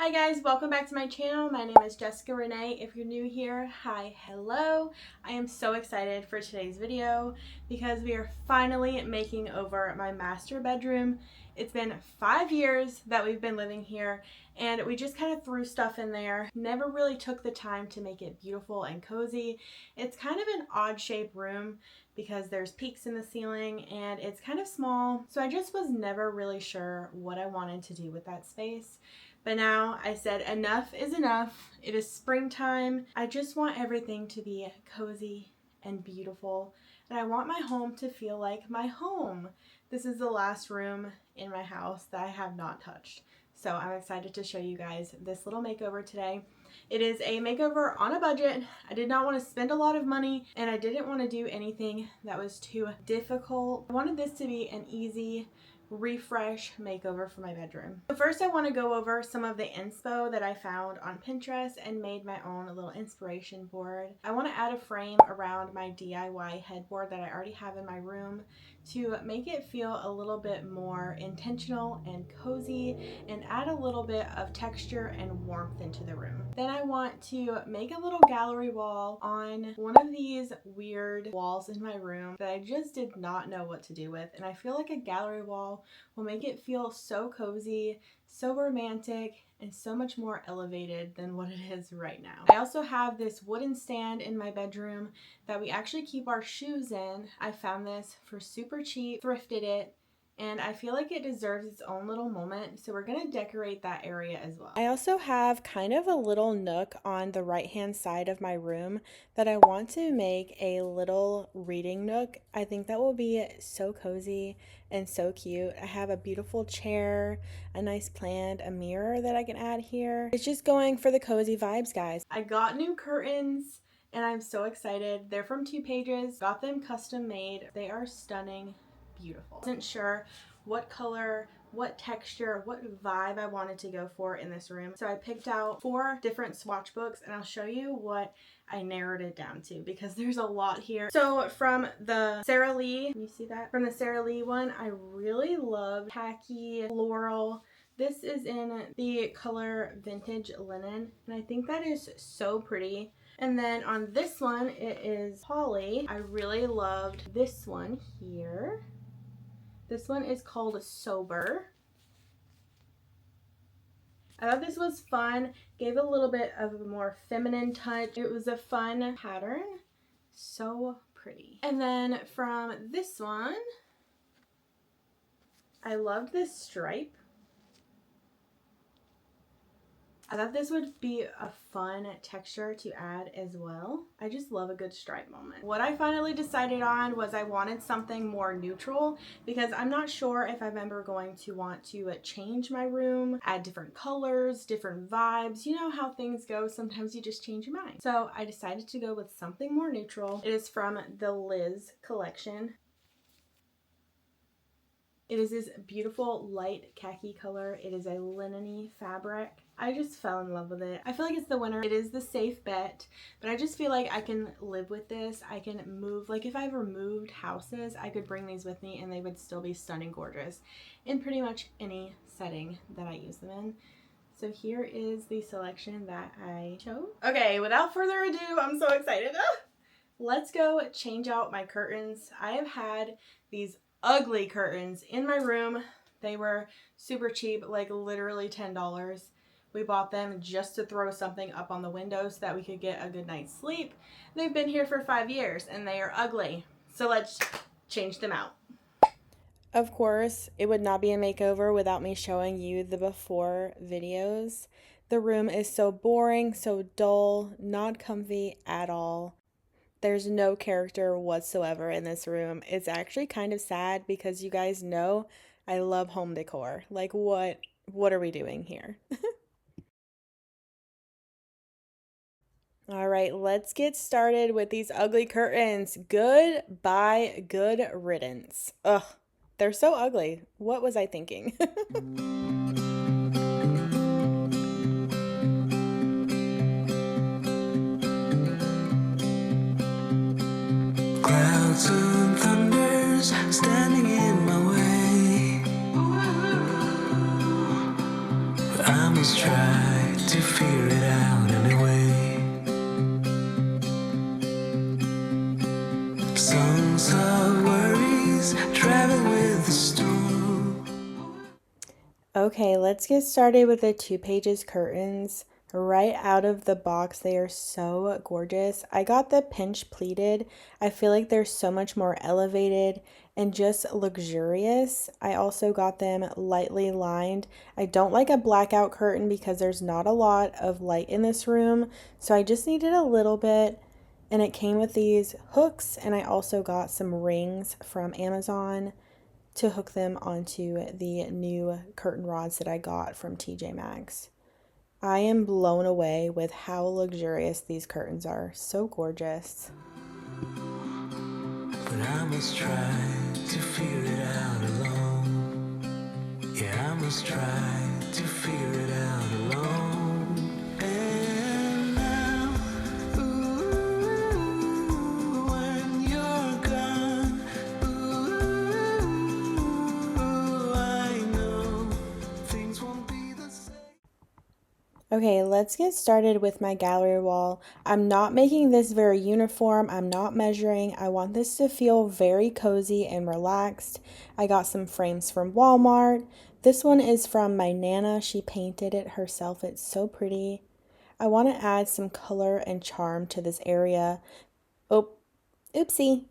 Hi guys, welcome back to my channel. My name is Jessica Rene. If you're new here, hi, hello. I am so excited for today's video because we are finally making over my master bedroom. It's been 5 years that we've been living here and we just kind of threw stuff in there. Never really took the time to make it beautiful and cozy. It's kind of an odd shaped room because there's peaks in the ceiling and it's kind of small. So I just was never really sure what I wanted to do with that space. But now I said enough is enough. It is springtime. I just want everything to be cozy and beautiful. And I want my home to feel like my home. This is the last room in my house that I have not touched. So I'm excited to show you guys this little makeover today. It is a makeover on a budget. I did not want to spend a lot of money and I didn't want to do anything that was too difficult. I wanted this to be an easy refresh makeover for my bedroom. So first I want to go over some of the inspo that I found on Pinterest and made my own little inspiration board. I want to add a frame around my DIY headboard that I already have in my room to make it feel a little bit more intentional and cozy and add a little bit of texture and warmth into the room. Then I want to make a little gallery wall on one of these weird walls in my room that I just did not know what to do with, and I feel like a gallery wall will make it feel so cozy, so romantic, and so much more elevated than what it is right now. I also have this wooden stand in my bedroom that we actually keep our shoes in. I found this for super cheap, thrifted it, and I feel like it deserves its own little moment, so we're gonna decorate that area as well. I also have kind of a little nook on the right hand side of my room that I want to make a little reading nook. I think that will be so cozy and so cute. I have a beautiful chair, a nice plant, a mirror that I can add here. It's just going for the cozy vibes, guys. I got new curtains and I'm so excited. They're from 2 Pages, got them custom made. They are stunning. Beautiful. I wasn't sure what color, what texture, what vibe I wanted to go for in this room. So I picked out 4 different swatch books and I'll show you what I narrowed it down to because there's a lot here. So from the Sara Lee, can you see that? From the Sara Lee one, I really love khaki floral. This is in the color Vintage Linen and I think that is so pretty. And then on this one, it is Holly. I really loved this one here. This one is called Sober. I thought this was fun, gave a little bit of a more feminine touch. It was a fun pattern, so pretty. And then from this one, I loved this stripe. I thought this would be a fun texture to add as well. I just love a good stripe moment. What I finally decided on was I wanted something more neutral because I'm not sure if I'm ever going to want to change my room, add different colors, different vibes. You know how things go. Sometimes you just change your mind. So I decided to go with something more neutral. It is from the Liz collection. It is this beautiful light khaki color. It is a linen-y fabric. I just fell in love with it. I feel like it's the winner. It is the safe bet, but I just feel like I can live with this. I can move, like if I ever moved houses, I could bring these with me and they would still be stunning gorgeous in pretty much any setting that I use them in. So here is the selection that I chose. Okay, without further ado, I'm so excited. Let's go change out my curtains. I have had these ugly curtains in my room. They were super cheap, like literally $10. We bought them just to throw something up on the window so that we could get a good night's sleep. They've been here for 5 years and they are ugly. So let's change them out. Of course, it would not be a makeover without me showing you the before videos. The room is so boring, so dull, not comfy at all. There's no character whatsoever in this room. It's actually kind of sad because you guys know I love home decor. Like what are we doing here? All right, let's get started with these ugly curtains. Goodbye, good riddance. Ugh, they're so ugly. What was I thinking? Clouds and thunders standing in my way. I must try let's get started with the 2 pages curtains. Right out of the box, they are so gorgeous. I got the pinch pleated. I feel like they're so much more elevated and just luxurious. I also got them lightly lined. I don't like a blackout curtain because there's not a lot of light in this room, so I just needed a little bit. And it came with these hooks, and I also got some rings from Amazon to hook them onto the new curtain rods that I got from TJ Maxx. I am blown away with how luxurious these curtains are. So gorgeous. But I must try to figure it out alone. Yeah, I must try to figure it out alone. And now, ooh, when you're gone, ooh, I know things won't be the same. Okay, let's get started with my gallery wall. I'm not making this very uniform. I'm not measuring. I want this to feel very cozy and relaxed. I got some frames from Walmart. This one is from my Nana. She painted it herself. It's so pretty. I want to add some color and charm to this area. Oh, oopsie.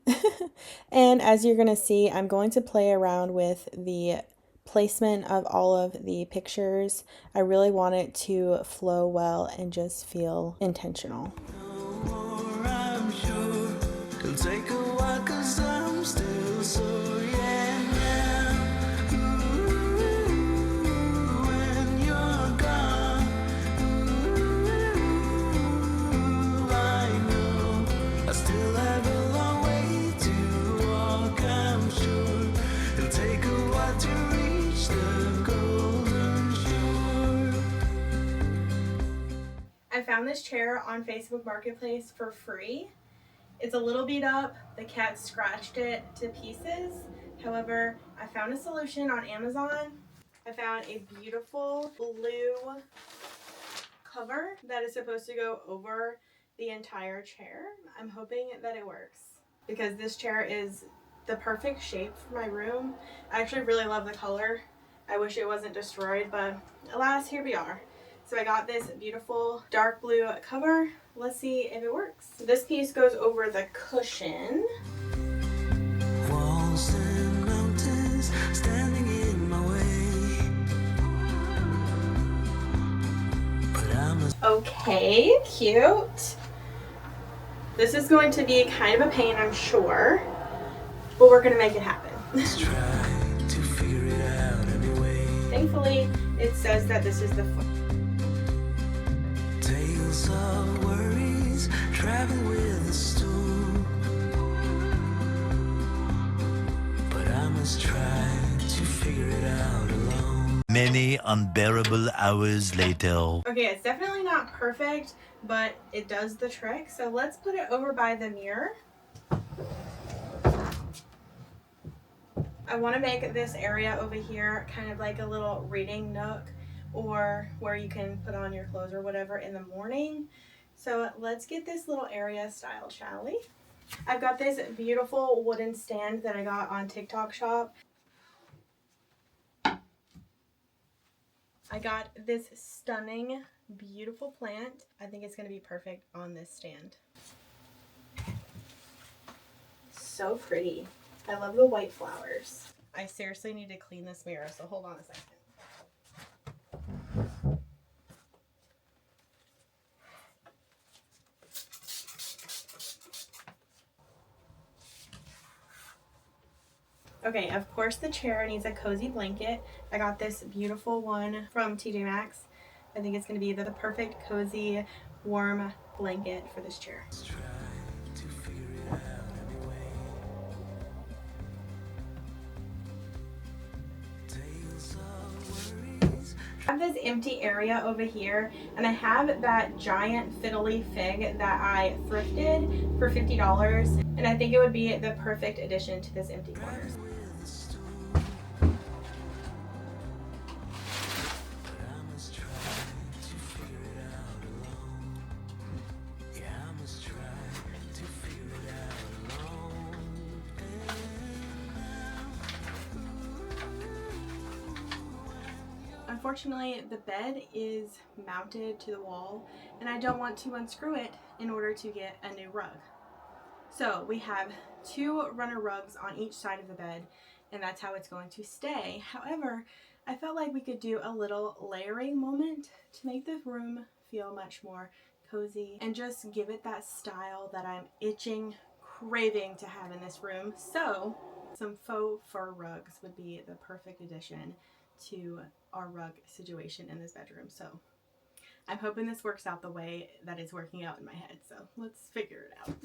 And as you're going to see, I'm going to play around with the placement of all of the pictures. I really want it to flow well and just feel intentional. I'm sure it'll take a while 'cause I'm still sore, yeah. Ooh, when you're gone, ooh, I know I still have a long way to walk. I'm sure it'll take a while to reach the golden shore. I found this chair on Facebook Marketplace for free. It's a little beat up. The cat scratched it to pieces. However, I found a solution on Amazon. I found a beautiful blue cover that is supposed to go over the entire chair. I'm hoping that it works because this chair is the perfect shape for my room. I actually really love the color. I wish it wasn't destroyed, but alas, here we are. So I got this beautiful dark blue cover. Let's see if it works. This piece goes over the cushion. Walls and mountains standing in my way, but I must Okay, cute. This is going to be kind of a pain, I'm sure, but we're gonna make it happen. try to figure it out anyway. Thankfully, it says that this is the foot. Tales of worries travel with the storm, but I must try to figure it out alone. Many unbearable hours later. Okay, it's definitely not perfect, but it does the trick. So let's put it over by the mirror. I want to make this area over here kind of like a little reading nook or where you can put on your clothes or whatever in the morning. So let's get this little area styled, shall we? I've got this beautiful wooden stand that I got on TikTok Shop. I got this stunning, beautiful plant. I think it's going to be perfect on this stand. So pretty. I love the white flowers. I seriously need to clean this mirror, so hold on a second. Okay, of course the chair needs a cozy blanket. I got this beautiful one from TJ Maxx. I think it's going to be the perfect cozy warm blanket for this chair. Try to figure it out anyway. Tales of worries. I have this empty area over here, and I have that giant fiddly fig that I thrifted for $50, and I think it would be the perfect addition to this empty corner. Unfortunately, the bed is mounted to the wall and I don't want to unscrew it in order to get a new rug. So we have 2 runner rugs on each side of the bed, and that's how it's going to stay. However, I felt like we could do a little layering moment to make the room feel much more cozy and just give it that style that I'm craving to have in this room. So some faux fur rugs would be the perfect addition to our rug situation in this bedroom. So I'm hoping this works out the way that it's working out in my head. So let's figure it out.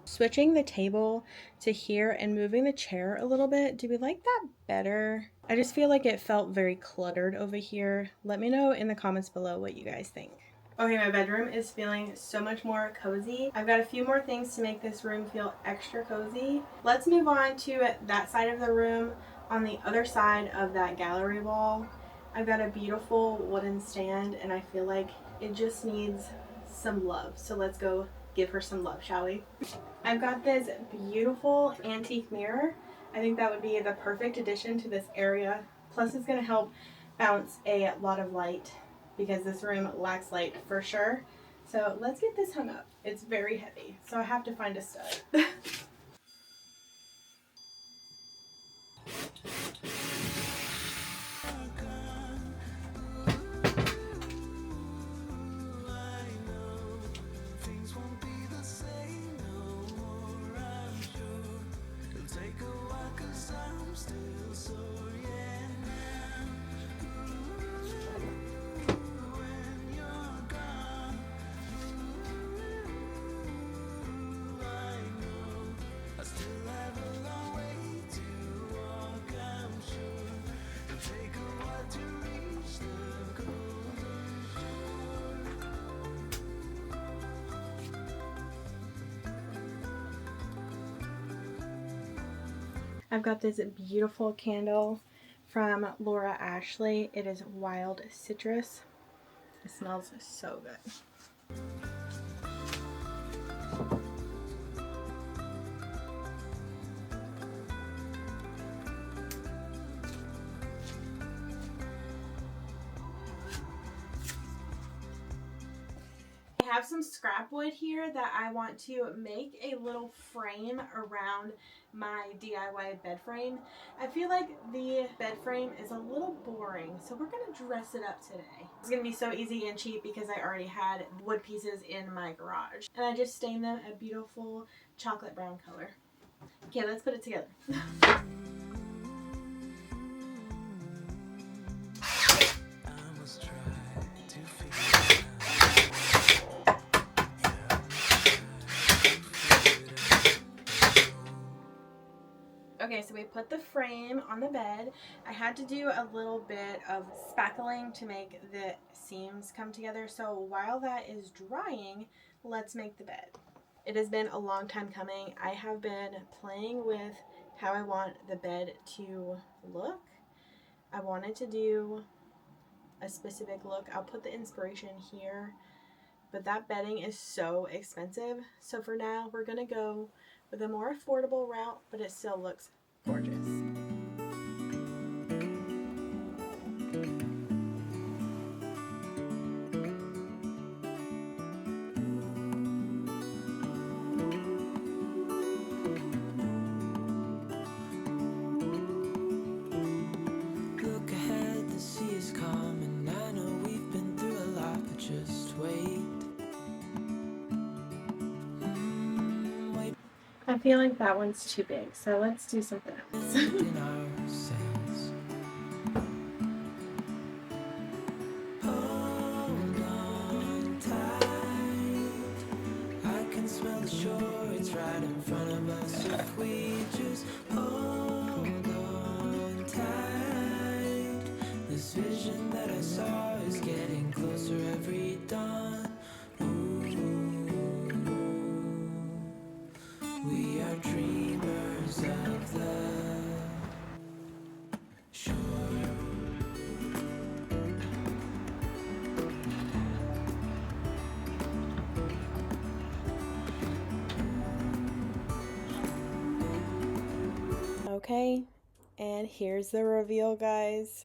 Switching the table to here and moving the chair a little bit. Do we like that better? I just feel like it felt very cluttered over here. Let me know in the comments below what you guys think. Okay, my bedroom is feeling so much more cozy. I've got a few more things to make this room feel extra cozy. Let's move on to that side of the room. On the other side of that gallery wall, I've got a beautiful wooden stand and I feel like it just needs some love. So let's go give her some love, shall we? I've got this beautiful antique mirror. I think that would be the perfect addition to this area. Plus it's going to help bounce a lot of light because this room lacks light for sure. So let's get this hung up. It's very heavy, so I have to find a stud. I've got this beautiful candle from Laura Ashley. It is wild citrus. It smells so good. I have some scrap wood here that I want to make a little frame around my DIY bed frame. I feel like the bed frame is a little boring, so we're going to dress it up today. It's going to be so easy and cheap because I already had wood pieces in my garage. And I just stained them a beautiful chocolate brown color. Okay, let's put it together. Okay, so we put the frame on the bed. I had to do a little bit of spackling to make the seams come together. So while that is drying, let's make the bed. It has been a long time coming. I have been playing with how I want the bed to look. I wanted to do a specific look. I'll put the inspiration here, but that bedding is so expensive. So for now, we're gonna go with a more affordable route, but it still looks gorgeous. Look ahead, the sea is calm, and I know we've been through a lot, but just wait. I feel like that one's too big, so let's do something else. In ourselves. Hold on tight. I can smell the shore, it's right in front of us. If we just hold on tight, this vision that I saw is getting closer every dawn. We are dreamers of the shore. Okay, and here's the reveal, guys.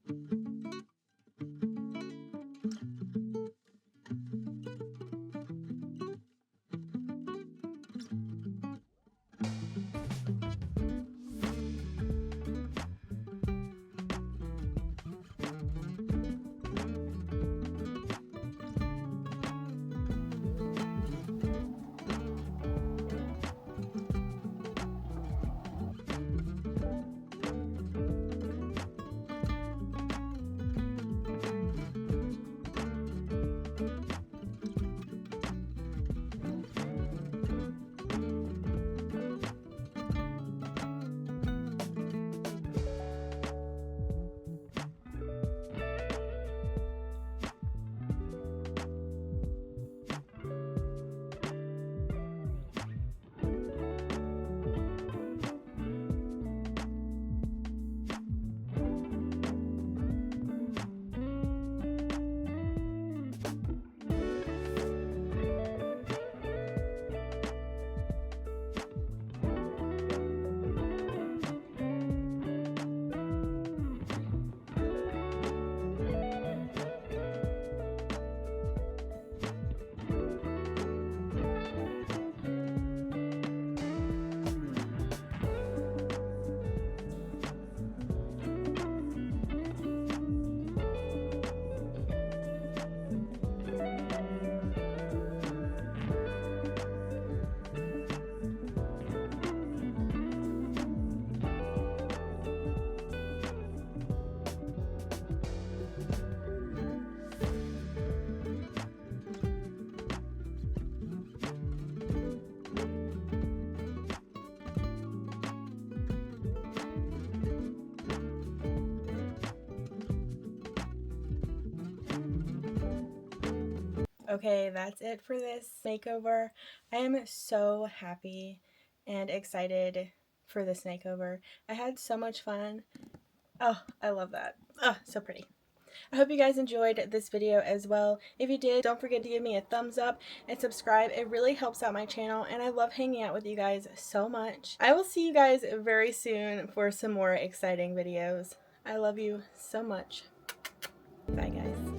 Okay, that's it for this makeover. I am so happy and excited for this makeover. I had so much fun. Oh, I love that. Oh, so pretty. I hope you guys enjoyed this video as well. If you did, don't forget to give me a thumbs up and subscribe. It really helps out my channel, and I love hanging out with you guys so much. I will see you guys very soon for some more exciting videos. I love you so much. Bye, guys.